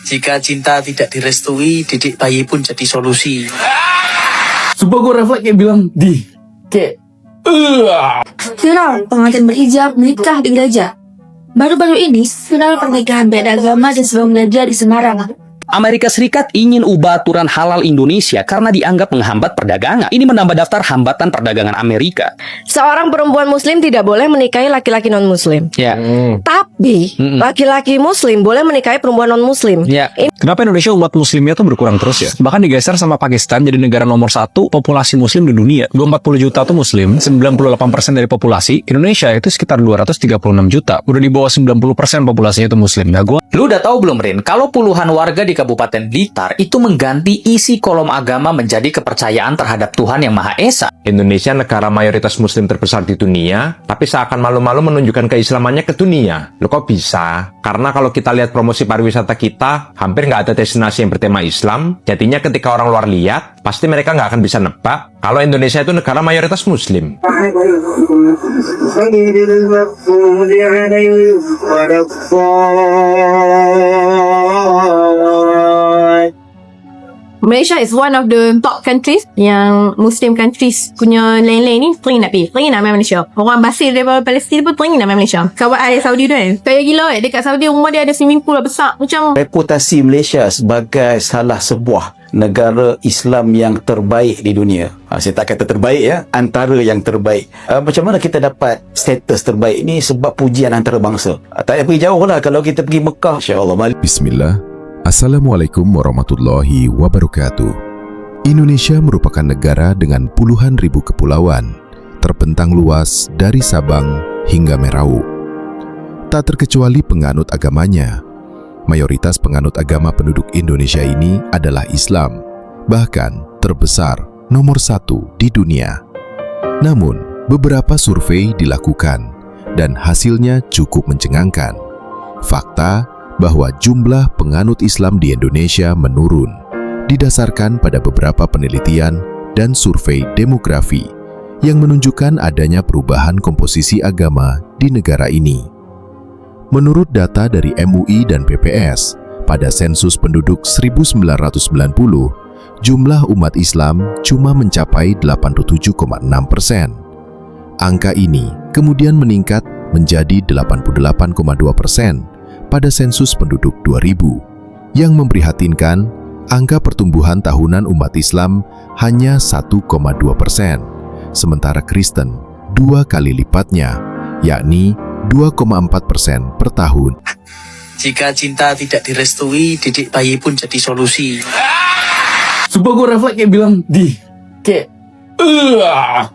Jika cinta tidak direstui, didik bayi pun jadi solusi. Sumpah gue refleks kayak bilang, Viral pengantin berhijab menikah di gereja. Baru-baru ini viral pernikahan beda agama di sebuah gereja di Semarang. Amerika Serikat ingin ubah aturan halal Indonesia karena dianggap menghambat perdagangan. Ini menambah daftar hambatan perdagangan Amerika. Seorang perempuan muslim tidak boleh menikahi laki-laki non-muslim. Ya. Tapi laki-laki muslim boleh menikahi perempuan non-muslim. Ya. Kenapa Indonesia umat muslimnya tuh berkurang terus ya? Bahkan digeser sama Pakistan jadi negara nomor 1 populasi muslim di dunia. 240 juta tuh muslim, 98% dari populasi. Indonesia itu sekitar 236 juta. Udah di bawah 90% populasinya itu muslim. Nah, Lu udah tahu belum, Rin? Kalau puluhan warga di Kabupaten Blitar itu mengganti isi kolom agama menjadi kepercayaan terhadap Tuhan Yang Maha Esa. Indonesia negara mayoritas muslim terbesar di dunia, tapi seakan malu-malu menunjukkan keislamannya ke dunia. Loh kok bisa? Karena kalau kita lihat promosi pariwisata kita, hampir nggak ada destinasi yang bertema Islam. Jadinya ketika orang luar lihat, pasti mereka nggak akan bisa nebak kalau Indonesia itu negara mayoritas muslim. Malaysia is one of the top countries yang Muslim countries punya lain-lain ni teringin nak pergi. Teringin nak main Malaysia. Orang Basir daripada Palestin pun teringin nak main Malaysia. Kawan ada Saudi tu kan. Kayak gila dekat Saudi rumah dia ada swimming pool besar. Macam reputasi Malaysia sebagai salah sebuah negara Islam yang terbaik di dunia. Saya tak kata terbaik ya, antara yang terbaik. Macam mana kita dapat status terbaik ni? Sebab pujian antarabangsa. Tak payah pergi jauh lah. Kalau kita pergi Mekah, insya-Allah. Bismillah. Assalamualaikum warahmatullahi wabarakatuh. Indonesia merupakan negara dengan puluhan ribu kepulauan, terbentang luas dari Sabang hingga Merauke. Tak terkecuali penganut agamanya. Mayoritas penganut agama penduduk Indonesia ini adalah Islam, bahkan terbesar nomor 1 di dunia. Namun, beberapa survei dilakukan dan hasilnya cukup mencengangkan. Fakta bahwa jumlah penganut Islam di Indonesia menurun, didasarkan pada beberapa penelitian dan survei demografi yang menunjukkan adanya perubahan komposisi agama di negara ini. Menurut data dari MUI dan BPS, pada sensus penduduk 1990, jumlah umat Islam cuma mencapai 87,6%. Angka ini kemudian meningkat menjadi 88,2% pada sensus penduduk 2000. Yang memprihatinkan, angka pertumbuhan tahunan umat Islam hanya 1,2%, sementara Kristen 2 kali lipatnya, yakni 2,4% per tahun. Jika cinta tidak direstui, didik bayi pun jadi solusi. Sumpah gue refleks kayak bilang,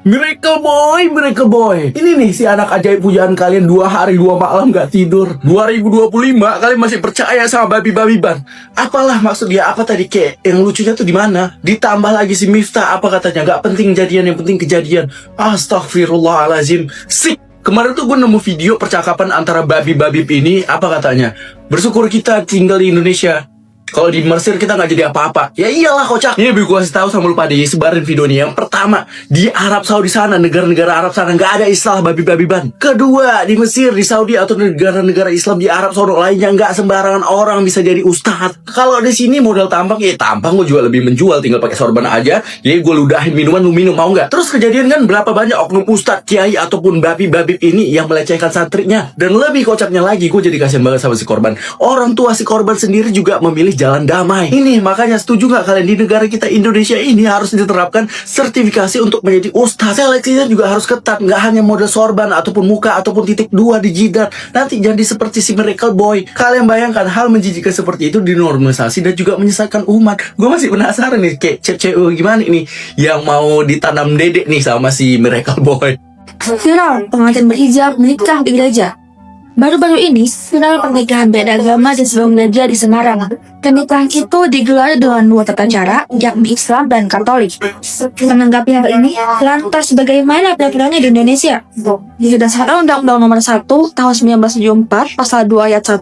miracle boy. Ini nih si anak ajaib pujaan kalian 2 hari 2 malam gak tidur. 2025 kalian masih percaya sama babi-babi ban. Apalah maksud dia? Apa tadi yang lucunya tuh di mana? Ditambah lagi si Miftah apa katanya? Gak penting jadian, yang penting kejadian. Astaghfirullahalazim. Sik. Kemarin tuh gue nemu video percakapan antara babi-babi ini, apa katanya? Bersyukur kita tinggal di Indonesia. Kalau di Mesir kita nggak jadi apa-apa. Ya iyalah kocak. Ini gue kasih tahu sama lu pada, sebarin video ini. Yang pertama, di Arab Saudi sana, negara-negara Arab sana nggak ada istilah babi-babi ban. Kedua, di Mesir, di Saudi atau negara-negara Islam di Arab Saudi lainnya nggak sembarangan orang bisa jadi ustadz. Kalau di sini modal tampang, ya tampang gue juga lebih menjual, tinggal pakai sorban aja. Jadi gue ludahin minuman, lu minum mau nggak? Terus kejadian kan berapa banyak oknum ustadz, kiai ataupun babi-babi ini yang melecehkan santrinya. Dan lebih kocaknya lagi, gue jadi kasihan banget sama si korban. Orang tua si korban sendiri juga memilih jalan damai. Ini makanya setuju nggak kalian di negara kita Indonesia ini harus diterapkan sertifikasi untuk menjadi ustadz. Seleksinya juga harus ketat, nggak hanya model sorban ataupun muka ataupun titik 2 di jidat. Nanti jadi seperti si miracle boy. Kalian bayangkan hal menjijikkan seperti itu dinormalisasi dan juga menyesatkan umat. Gue masih penasaran nih cewek gimana ini yang mau ditanam dedek nih sama si miracle boy. Viral pengantin berhijab menikah di gereja. Baru-baru ini viral pernikahan beda agama di sebuah gereja di Semarang. Pernikahan itu digelar dengan 2 tata cara, yakni Islam dan Katolik. Menanggapi hal ini, lantas bagaimana peraturannya di Indonesia? Berdasarkan Undang-Undang Nomor 1 Tahun 1974 Pasal 2 Ayat 1,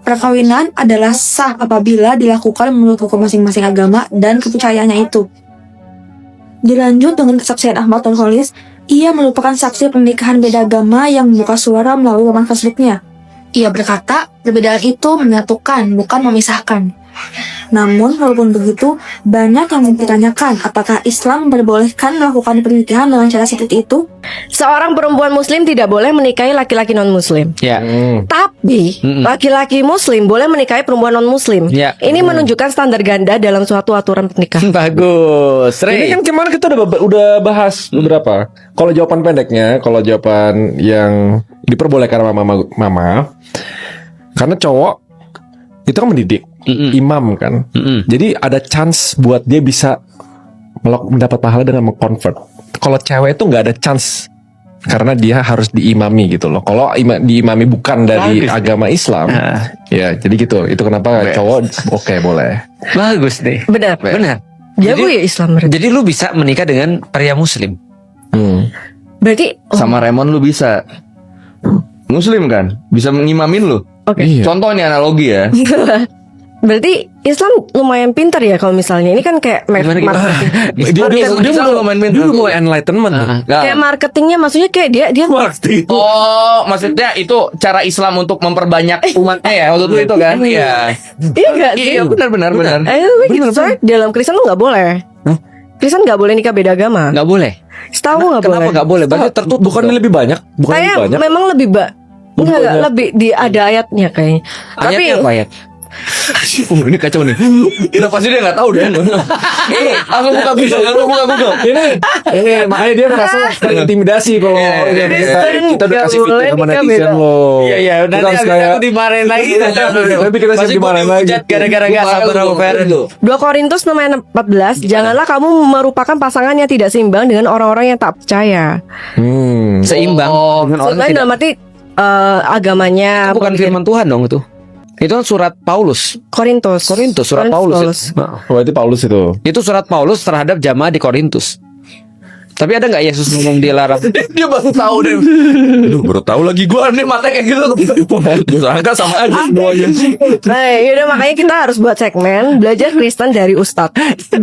perkawinan adalah sah apabila dilakukan menurut hukum masing-masing agama dan kepercayaannya itu. Dilanjut dengan kesaksian Ahmad Nurholis, ia merupakan saksi pernikahan beda agama yang membuka suara melalui laman Facebooknya. Ia berkata, perbedaan itu menyatukan, bukan memisahkan. Namun, walaupun begitu, banyak yang mempertanyakan apakah Islam memperbolehkan melakukan pernikahan dengan cara seperti itu. Seorang perempuan muslim tidak boleh menikahi laki-laki non-muslim. Ya. Tapi laki-laki muslim boleh menikahi perempuan non-muslim. Ya. Ini menunjukkan standar ganda dalam suatu aturan pernikahan. Bagus. Ini Rey. kan kemarin kita udah bahas beberapa. Kalau jawaban pendeknya, kalau jawaban yang diperbolehkan sama mama, karena cowok itu kan mendidik, imam kan. Jadi ada chance buat dia bisa mendapat pahala dengan mengconvert. Kalau cewek itu nggak ada chance karena dia harus diimami gitu loh. Kalau diimami bukan dari agama Islam, ya jadi gitu. Itu kenapa cowok oke boleh. Bagus nih. Benar. Benar. Jago ya Islam berarti. Jadi lu bisa menikah dengan pria muslim. Berarti Sama Raymond lu bisa. Muslim kan? Bisa mengimamin lu. Oke. Iya. Contoh nih analogi ya. Berarti Islam lumayan pintar ya kalau misalnya ini kan kayak Dia mulai enlightenment. kayak marketingnya, maksudnya kayak dia Oh, maksudnya itu cara Islam untuk memperbanyak umatnya ya, maksud lu itu kan? Iya. Iya nggak sih? Iya, benar. Gitu. Soalnya dalam Kristen lu nggak boleh. Kristen nggak boleh nikah beda agama. Nggak boleh. Setahu nggak boleh. Kenapa nggak boleh? Berarti tertutup. Bukan lebih banyak. Kayak memang lebih lebih di ada ayatnya kayaknya. Ayatnya apa ayat? Ini kacau nih. Udah pasti dia nggak tahu deh. Aku buka Google. Ini makanya dia merasa terintimidasi kalau kita udah kasih feedback sama netizen lo. Iya, nanti harus abis kayak aku dimarahin lagi. Nanti kita siap dimarahin lagi. Gara-gara nggak sabar sama Feren tuh. 2 Korintus 14, janganlah kamu merupakan pasangan yang tidak seimbang dengan orang-orang yang tak percaya. Seimbang dengan orang Sebenarnya tidak. dalam arti agamanya Bukan firman Tuhan dong itu. Itu kan surat Paulus. Korintus, surat Paulus. Berarti Paulus itu. Itu surat Paulus terhadap jamaah di Korintus. Tapi ada nggak Yesus ngomong dia larang? Dia baru tahu deh. Aduh, baru tahu lagi gua nih mata kayak gitu. Gua sangka sama aja semuanya. Nah, yaudah makanya kita harus buat segmen belajar Kristen dari Ustadz.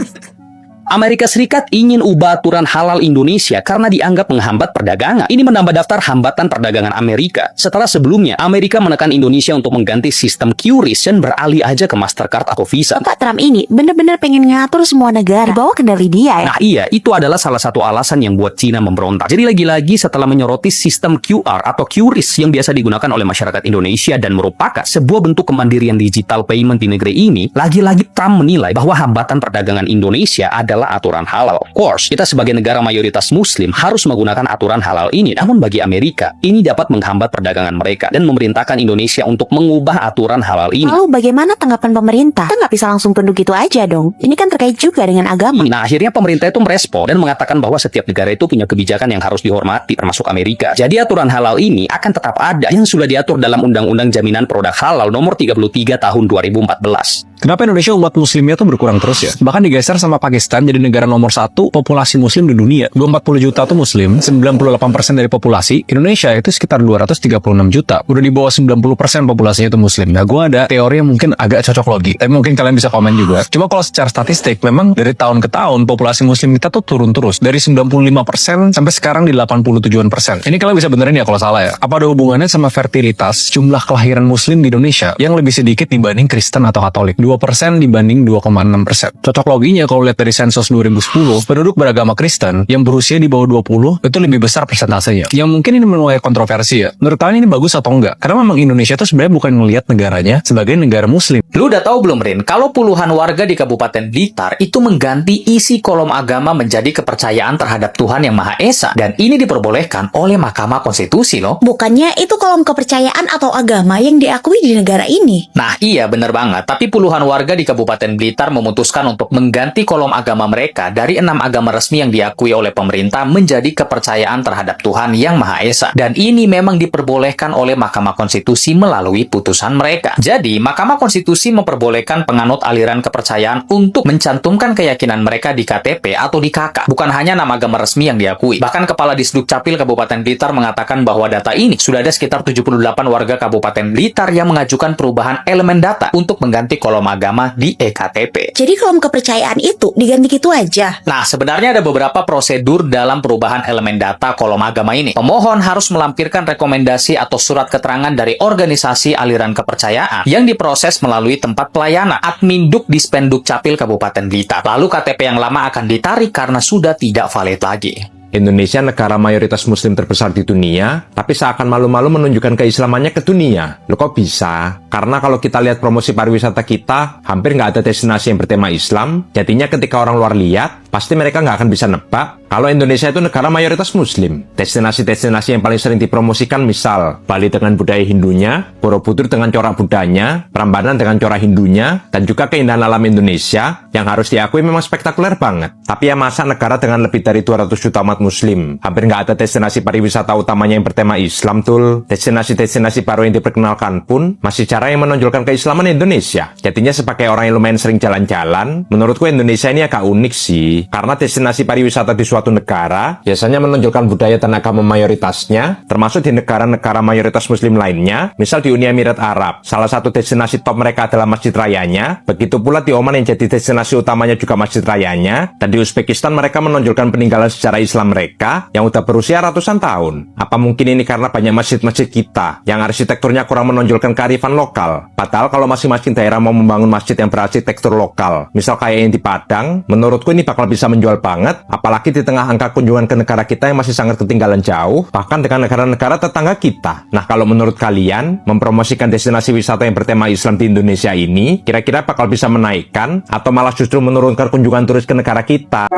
Amerika Serikat ingin ubah aturan halal Indonesia karena dianggap menghambat perdagangan. Ini menambah daftar hambatan perdagangan Amerika. Setelah sebelumnya, Amerika menekan Indonesia untuk mengganti sistem QRIS dan beralih aja ke Mastercard atau Visa. Pak Trump ini benar-benar pengen ngatur semua negara, bawa kendali dia ya. Nah iya, itu adalah salah satu alasan yang buat Cina memberontak. Jadi lagi-lagi setelah menyoroti sistem QR atau QRIS yang biasa digunakan oleh masyarakat Indonesia dan merupakan sebuah bentuk kemandirian digital payment di negeri ini, lagi-lagi Trump menilai bahwa hambatan perdagangan Indonesia adalah aturan halal. Of course, kita sebagai negara mayoritas muslim harus menggunakan aturan halal ini. Namun bagi Amerika, ini dapat menghambat perdagangan mereka dan memerintahkan Indonesia untuk mengubah aturan halal ini. Lalu bagaimana tanggapan pemerintah? Kan nggak bisa langsung tunduk gitu aja dong. Ini kan terkait juga dengan agama. Nah, akhirnya pemerintah itu merespon dan mengatakan bahwa setiap negara itu punya kebijakan yang harus dihormati, termasuk Amerika. Jadi aturan halal ini akan tetap ada yang sudah diatur dalam Undang-Undang Jaminan Produk Halal nomor 33 tahun 2014. Kenapa Indonesia umat muslimnya tuh berkurang terus ya? Bahkan digeser sama Pakistan jadi negara nomor 1 populasi muslim di dunia. 240 juta tuh muslim, 98% dari populasi. Indonesia itu sekitar 236 juta. Udah di bawah 90% populasinya itu muslim. Nah, gue ada teori yang mungkin agak cocok logi. Tapi mungkin kalian bisa komen juga. Cuma kalau secara statistik, memang dari tahun ke tahun populasi muslim kita tuh turun terus. Dari 95% sampai sekarang di 87%. Ini kalian bisa benerin ya kalau salah ya. Apa ada hubungannya sama fertilitas jumlah kelahiran muslim di Indonesia yang lebih sedikit dibanding Kristen atau Katolik? 2% dibanding 2,6%. Cocok loginya kalau lihat dari sensus 2010, penduduk beragama Kristen yang berusia di bawah 20 itu lebih besar persentasenya. Yang mungkin ini menuai kontroversi ya. Menurut kalian ini bagus atau enggak? Karena memang Indonesia itu sebenarnya bukan melihat negaranya sebagai negara muslim. Lu udah tahu belum, Rin? Kalau puluhan warga di Kabupaten Blitar itu mengganti isi kolom agama menjadi kepercayaan terhadap Tuhan Yang Maha Esa. Dan ini diperbolehkan oleh Mahkamah Konstitusi loh. Bukannya itu kolom kepercayaan atau agama yang diakui di negara ini? Nah iya bener banget. Tapi puluhan warga di Kabupaten Blitar memutuskan untuk mengganti kolom agama mereka dari 6 agama resmi yang diakui oleh pemerintah menjadi kepercayaan terhadap Tuhan Yang Maha Esa. Dan ini memang diperbolehkan oleh Mahkamah Konstitusi melalui putusan mereka. Jadi, Mahkamah Konstitusi memperbolehkan penganut aliran kepercayaan untuk mencantumkan keyakinan mereka di KTP atau di KK. Bukan hanya 6 agama resmi yang diakui. Bahkan Kepala Disduk Capil Kabupaten Blitar mengatakan bahwa data ini sudah ada sekitar 78 warga Kabupaten Blitar yang mengajukan perubahan elemen data untuk mengganti kolom kolom agama di EKTP. Jadi kolom kepercayaan itu diganti gitu aja. Nah, sebenarnya ada beberapa prosedur dalam perubahan elemen data kolom agama ini. Pemohon harus melampirkan rekomendasi atau surat keterangan dari organisasi aliran kepercayaan yang diproses melalui tempat pelayanan admin Duk Dispenduk Capil Kabupaten Blitar. Lalu KTP yang lama akan ditarik karena sudah tidak valid lagi. Indonesia negara mayoritas muslim terbesar di dunia, tapi seakan malu-malu menunjukkan keislamannya ke dunia. Loh kok bisa? Karena kalau kita lihat promosi pariwisata kita, hampir nggak ada destinasi yang bertema Islam. Jadinya ketika orang luar lihat, pasti mereka nggak akan bisa nebak kalau Indonesia itu negara mayoritas muslim. Destinasi-destinasi yang paling sering dipromosikan misal Bali dengan budaya Hindunya, Borobudur dengan corak Budanya, Prambanan dengan corak Hindunya, dan juga keindahan alam Indonesia yang harus diakui memang spektakuler banget. Tapi ya masa negara dengan lebih dari 200 juta umat muslim, hampir nggak ada destinasi pariwisata utamanya yang bertema Islam tuh. Destinasi-destinasi baru yang diperkenalkan pun masih cara yang menonjolkan keislaman Indonesia. Jadinya sebagai orang yang lumayan sering jalan-jalan, menurutku Indonesia ini agak unik sih. Karena destinasi pariwisata di suatu negara biasanya menonjolkan budaya dan agama mayoritasnya, termasuk di negara-negara mayoritas muslim lainnya. Misal di Uni Emirat Arab, salah satu destinasi top mereka adalah Masjid Rayanya. Begitu pula di Oman yang jadi destinasi utamanya juga Masjid Rayanya. Dan di Uzbekistan mereka menonjolkan peninggalan sejarah Islam mereka yang udah berusia ratusan tahun. Apa mungkin ini karena banyak masjid-masjid kita yang arsitekturnya kurang menonjolkan kearifan lokal? Padahal kalau masing-masing daerah mau membangun masjid yang berarsitektur lokal, misal kayak yang di Padang, menurutku ini bakal bisa menjual banget, apalagi di tengah angka kunjungan ke negara kita yang masih sangat ketinggalan jauh, bahkan dengan negara-negara tetangga kita. Nah, kalau menurut kalian, mempromosikan destinasi wisata yang bertema Islam di Indonesia ini, kira-kira bakal bisa menaikkan atau malah justru menurunkan kunjungan turis ke negara kita?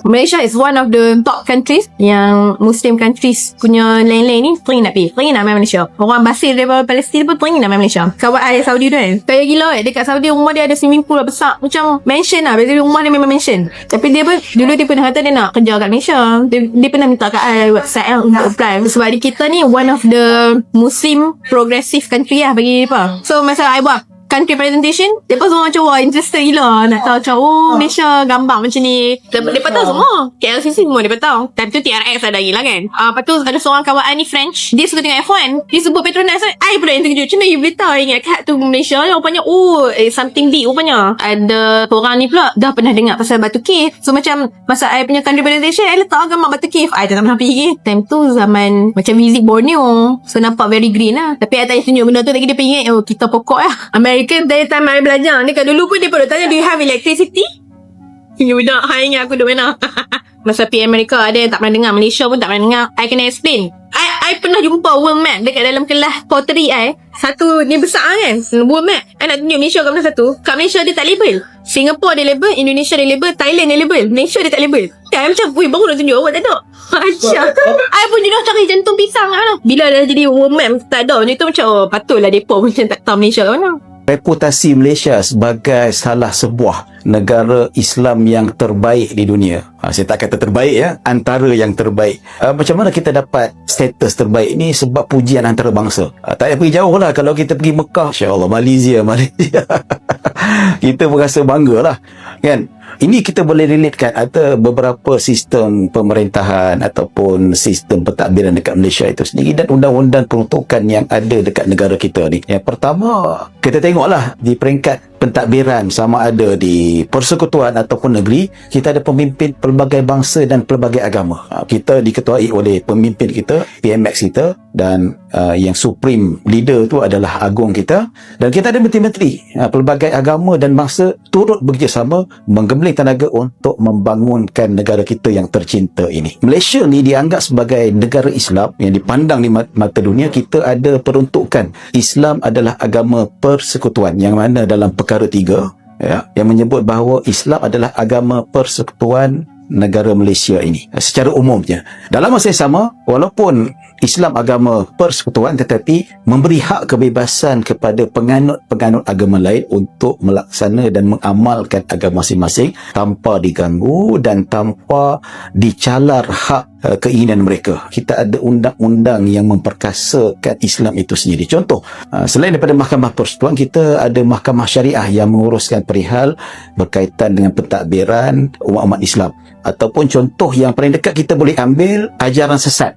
Malaysia is one of the top countries yang Muslim countries punya lain-lain ni teringin nak pergi, teringin nak main Malaysia. Orang Basir daripada Palestin pun teringin nak main Malaysia. Kawan I Saudi tu kan, kaya gila dekat Saudi rumah dia ada swimming pool besar macam mansion lah. Biasanya rumah dia memang mansion. Tapi dia pun dulu dia pernah kata dia nak kerja kat Malaysia. Dia pernah minta kat I website untuk apply. Sebab di kita ni one of the Muslim progressive country lah bagi apa. So masa I buat country presentation, mereka semua macam wah interested gila nak tahu macam Malaysia gambar macam ni. Mereka tahu semua KLCC semua mereka tahu. Time tu TRX ada lagi lah kan. Lepas tu ada seorang kawan I ni French, dia suka tengok F1, dia sebut Petronas. I pula yang terkejut, macam mana you boleh tahu ingat kat tu Malaysia rupanya something big rupanya. Ada orang ni pula dah pernah dengar pasal Batu Cave. So macam masa I punya country presentation, I letak gambar Batu Cave. I tak pernah pergi. Time tu zaman macam visit Borneo, so nampak very green lah. Tapi I tak tunjuk benda tu lagi, dia ingat kita pokok lah American. Dari time I belajar ni kat dulu pun dia pada tanya, do you have electricity? You nak ingat aku duduk mana? Masa pergi Amerika ada yang tak pernah dengar, Malaysia pun tak pernah dengar. I kena explain. I pernah jumpa world map dekat dalam kelas pottery I. Satu ni besar kan, world map. I nak tunjuk Malaysia kat mana satu. Kat Malaysia dia tak label. Singapore dia label, Indonesia dia label, Thailand dia label, Malaysia dia tak label. I macam, baru nak tunjuk awak tak ada. Macam I pun jadi cari jantung pisang lah. Bila dah jadi world map tak ada macam tu, macam patutlah mereka pun macam tak tahu Malaysia kat mana. Reputasi Malaysia sebagai salah sebuah negara Islam yang terbaik di dunia. Saya tak kata terbaik ya, antara yang terbaik. Macam mana kita dapat status terbaik ni? Sebab pujian antarabangsa. Tak payah pergi jauh lah. Kalau kita pergi Mekah, Masya Allah, Malaysia kita berasa bangga lah kan. Ini kita boleh relatekan ada beberapa sistem pemerintahan ataupun sistem pentadbiran dekat Malaysia itu sendiri dan undang-undang peruntukan yang ada dekat negara kita ni. Yang pertama, kita tengoklah di peringkat pentadbiran sama ada di persekutuan ataupun negeri, kita ada pemimpin pelbagai bangsa dan pelbagai agama. Kita diketuai oleh pemimpin kita, PMX kita, dan yang supreme leader tu adalah agung kita, dan kita ada menteri-menteri pelbagai agama dan bangsa turut bekerjasama menggembleng tenaga untuk membangunkan negara kita yang tercinta ini. Malaysia ni dianggap sebagai negara Islam yang dipandang di mata dunia. Kita ada peruntukan Islam adalah agama persekutuan, yang mana dalam perkara 3 ya, yang menyebut bahawa Islam adalah agama persekutuan negara Malaysia ini secara umumnya. Dalam masa yang sama, walaupun Islam agama persekutuan, tetapi memberi hak kebebasan kepada penganut-penganut agama lain untuk melaksana dan mengamalkan agama masing-masing tanpa diganggu dan tanpa dicalar hak keinginan mereka. Kita ada undang-undang yang memperkasakan Islam itu sendiri. Contoh, selain daripada mahkamah persekutuan, kita ada mahkamah syariah yang menguruskan perihal berkaitan dengan pentadbiran umat-umat Islam. Ataupun contoh yang paling dekat kita boleh ambil ajaran sesat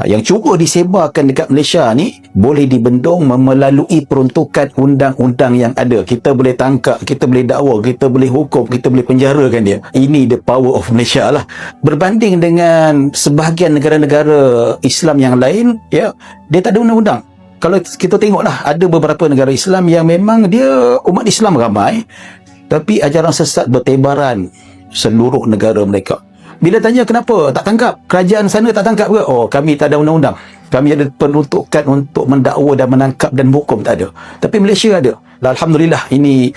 yang cuba disebarkan dekat Malaysia ni boleh dibendung melalui peruntukan undang-undang yang ada. Kita boleh tangkap, kita boleh dakwa, kita boleh hukum, kita boleh penjarakan dia. Ini the power of Malaysia lah. Berbanding dengan sebahagian negara-negara Islam yang lain, ya, dia tak ada undang-undang. Kalau kita tengoklah, ada beberapa negara Islam yang memang dia umat Islam ramai, tapi ajaran sesat bertebaran seluruh negara mereka. Bila tanya kenapa tak tangkap, kerajaan sana tak tangkap ke? Oh, kami tak ada undang-undang. Kami ada peruntukan untuk mendakwa dan menangkap dan hukum, tak ada. Tapi Malaysia ada. Alhamdulillah, ini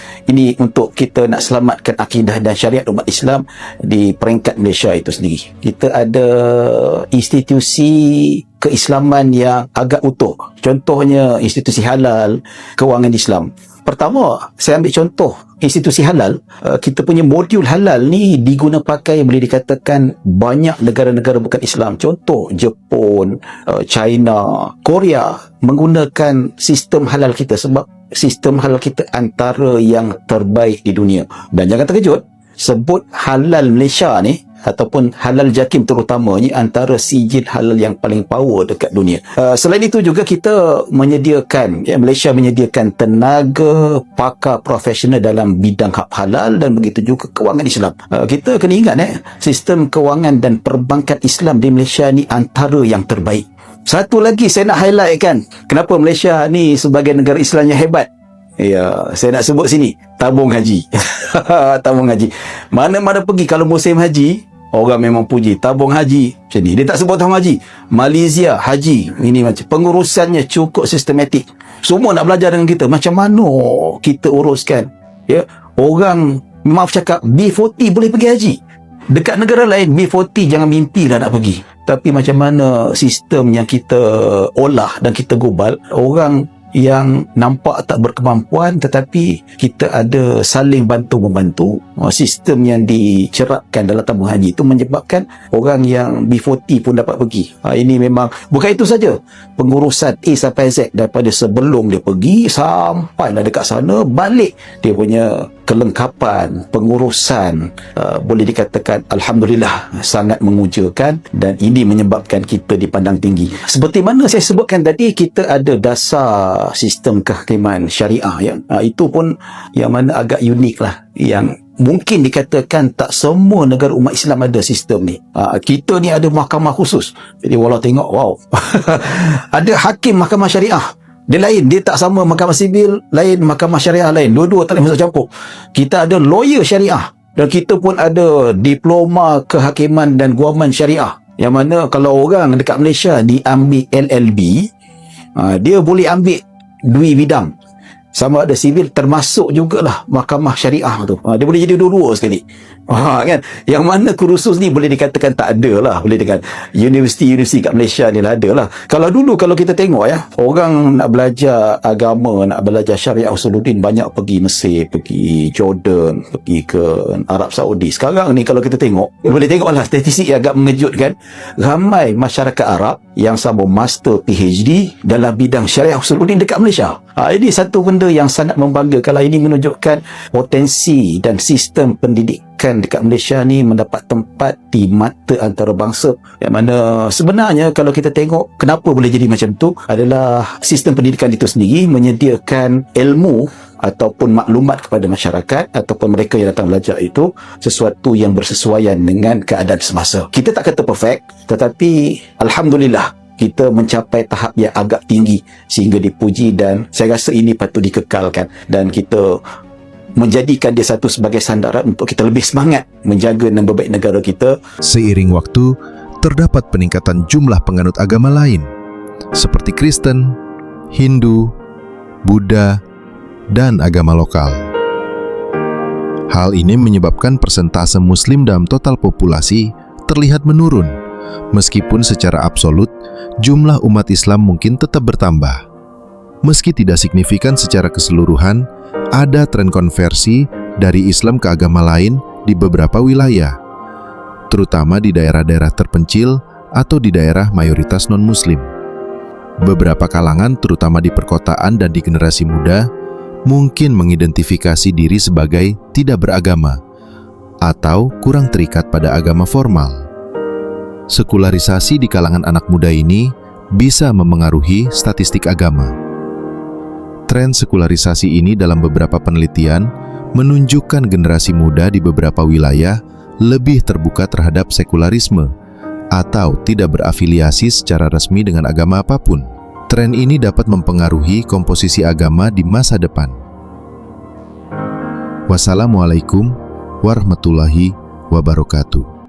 untuk kita nak selamatkan akidah dan syariat umat Islam di peringkat Malaysia itu sendiri. Kita ada institusi keislaman yang agak utuh. Contohnya institusi halal, kewangan Islam. Pertama, saya ambil contoh institusi halal. Kita punya modul halal ni diguna pakai, boleh dikatakan banyak negara-negara bukan Islam. Contoh Jepun, China, Korea menggunakan sistem halal kita sebab sistem halal kita antara yang terbaik di dunia. Dan jangan terkejut, sebut halal Malaysia ni ataupun halal JAKIM terutamanya antara sijil halal yang paling power dekat dunia. Selain itu juga kita menyediakan, Malaysia menyediakan tenaga pakar profesional dalam bidang hak halal dan begitu juga kewangan Islam. Kita kena ingat sistem kewangan dan perbankan Islam di Malaysia ni antara yang terbaik. Satu lagi saya nak highlight kan, kenapa Malaysia ni sebagai negara Islam yang hebat. Ya, saya nak sebut sini, tabung haji. Tabung haji. Mana-mana pergi kalau musim haji, orang memang puji tabung haji. Macam ni, dia tak sebut tabung haji. Malaysia haji, ini macam pengurusannya cukup sistematik. Semua nak belajar dengan kita macam mana kita uruskan. Ya, orang maaf cakap B40 boleh pergi haji. Dekat negara lain B40 jangan mimpilah nak pergi. Tapi macam mana sistem yang kita olah dan kita gubal, orang yang nampak tak berkemampuan tetapi kita ada saling bantu-membantu. Sistem yang dicerapkan dalam tabung haji itu menyebabkan orang yang B40 pun dapat pergi. Ini memang bukan itu saja, pengurusan A sampai Z daripada sebelum dia pergi sampai dah dekat sana balik, dia punya kelengkapan pengurusan boleh dikatakan alhamdulillah sangat mengujakan, dan ini menyebabkan kita dipandang tinggi. Seperti mana saya sebutkan tadi, kita ada dasar sistem kehakiman syariah, itu pun yang mana agak unik lah, yang mungkin dikatakan tak semua negara umat Islam ada sistem ni. Kita ni ada mahkamah khusus. Jadi walau tengok, wow. Ada hakim mahkamah syariah, dia lain, dia tak sama mahkamah sibil lain, mahkamah syariah lain, dua-dua tak boleh masuk campur. Kita ada lawyer syariah, dan kita pun ada diploma kehakiman dan guaman syariah, yang mana kalau orang dekat Malaysia diambil LLB, dia boleh ambil dua bidang, sama ada sibil termasuk jugalah mahkamah syariah tu. Dia boleh jadi dua-dua sekali. Kan? Yang mana kursus ni boleh dikatakan tak ada lah. Boleh dengan universiti-universiti kat Malaysia ni lah ada lah. Kalau dulu kalau kita tengok orang nak belajar agama, nak belajar syariah usuluddin, banyak pergi Mesir, pergi Jordan, pergi ke Arab Saudi. Sekarang ni kalau kita tengok, boleh tengok lah statistik yang agak mengejutkan. Ramai masyarakat Arab yang sambung master PhD dalam bidang syariah usuluddin dekat Malaysia. Ini satu benda yang sangat membanggakan. Ini menunjukkan potensi dan sistem pendidikan dekat Malaysia ni mendapat tempat di mata antarabangsa, yang mana sebenarnya kalau kita tengok kenapa boleh jadi macam tu adalah sistem pendidikan itu sendiri menyediakan ilmu ataupun maklumat kepada masyarakat ataupun mereka yang datang belajar itu sesuatu yang bersesuaian dengan keadaan semasa. Kita tak kata perfect, tetapi alhamdulillah kita mencapai tahap yang agak tinggi sehingga dipuji, dan saya rasa ini patut dikekalkan dan kita menjadikan dia satu sebagai sandaran untuk kita lebih semangat menjaga dan membaik negara kita. Seiring waktu, terdapat peningkatan jumlah penganut agama lain seperti Kristen, Hindu, Buddha, dan agama lokal. Hal ini menyebabkan persentase Muslim dalam total populasi terlihat menurun. Meskipun secara absolut jumlah umat Islam mungkin tetap bertambah. Meski tidak signifikan secara keseluruhan, ada tren konversi dari Islam ke agama lain di beberapa wilayah, terutama di daerah-daerah terpencil atau di daerah mayoritas non-Muslim. Beberapa kalangan, terutama di perkotaan dan di generasi muda, mungkin mengidentifikasi diri sebagai tidak beragama atau kurang terikat pada agama formal. Sekularisasi di kalangan anak muda ini bisa memengaruhi statistik agama. Tren sekularisasi ini dalam beberapa penelitian menunjukkan generasi muda di beberapa wilayah lebih terbuka terhadap sekularisme atau tidak berafiliasi secara resmi dengan agama apapun. Tren ini dapat mempengaruhi komposisi agama di masa depan. Wassalamualaikum warahmatullahi wabarakatuh.